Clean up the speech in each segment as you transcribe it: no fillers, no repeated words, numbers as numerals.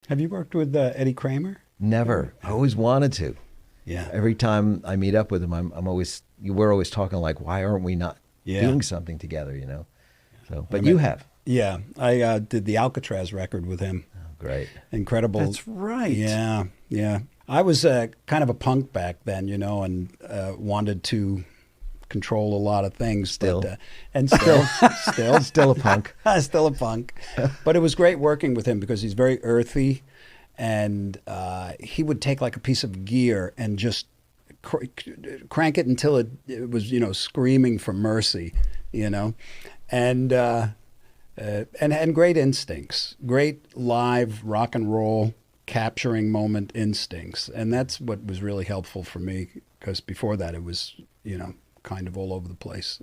Have you worked with Eddie Kramer? Never. I always wanted to. Yeah. Every time I meet up with him, we're always talking like, why aren't we not doing something together, you know? So, but you have. Yeah. I did the Alcatraz record with him. Oh, great. Incredible. That's right. Yeah. Yeah. I was kind of a punk back then, you know, and wanted to control a lot of things. Still. But, and still. Still a punk. Still a punk. But it was great working with him because he's very earthy. And he would take like a piece of gear and just crank it until it was, you know, screaming for mercy, you know, and great instincts, great live rock and roll capturing moment instincts. And that's what was really helpful for me, because before that it was, you know, kind of all over the place.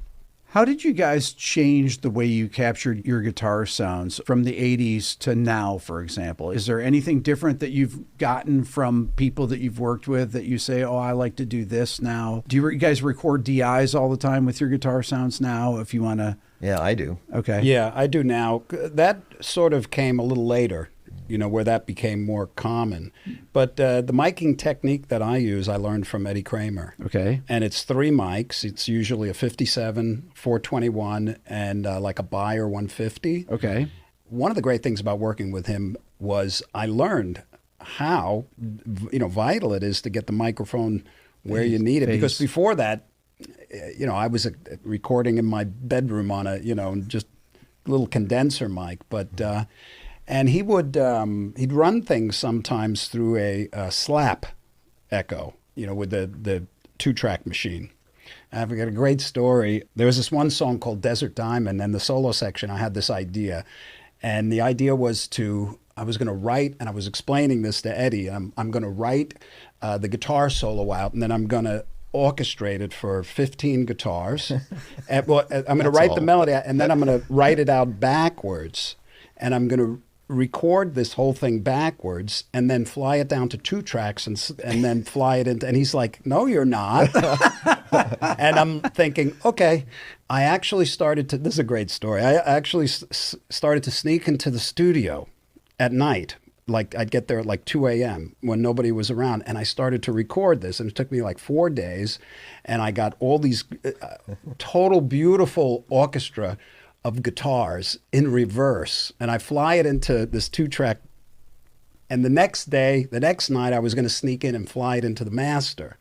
How did you guys change the way you captured your guitar sounds from the 80s to now, for example? Is there anything different that you've gotten from people that you've worked with that you say, oh, I like to do this now? Do you guys record DIs all the time with your guitar sounds now, if you want to? Yeah, I do. Okay. Yeah, I do now. That sort of came a little later, you know, where that became more common. But the miking technique that I use, I learned from Eddie Kramer. Okay. And it's 3 mics. It's usually a 57, 421, and like a Beyer 150. Okay. One of the great things about working with him was I learned how, you know, vital it is to get the microphone where you need it. Because before that, you know, I was recording in my bedroom on a, you know, just little condenser mic. But and he would he'd run things sometimes through a slap echo, you know, with the 2-track machine. I've got a great story. There was this one song called Desert Diamond, and the solo section, I had this idea. And the idea was I was going to write, and I was explaining this to Eddie, I'm going to write the guitar solo out, and then I'm going to orchestrate it for 15 guitars. I'm going to write the melody, and then I'm going to write it out backwards. And I'm going to record this whole thing backwards and then fly it down to 2 tracks and then fly it into, and he's like, no, you're not. And I'm thinking, okay. I actually started to, this is a great story. I actually started to sneak into the studio at night. Like I'd get there at like 2 a.m. when nobody was around, and I started to record this, and it took me like 4 days, and I got all these total beautiful orchestra of guitars in reverse, and I fly it into this 2-track, and the next night I was going to sneak in and fly it into the master.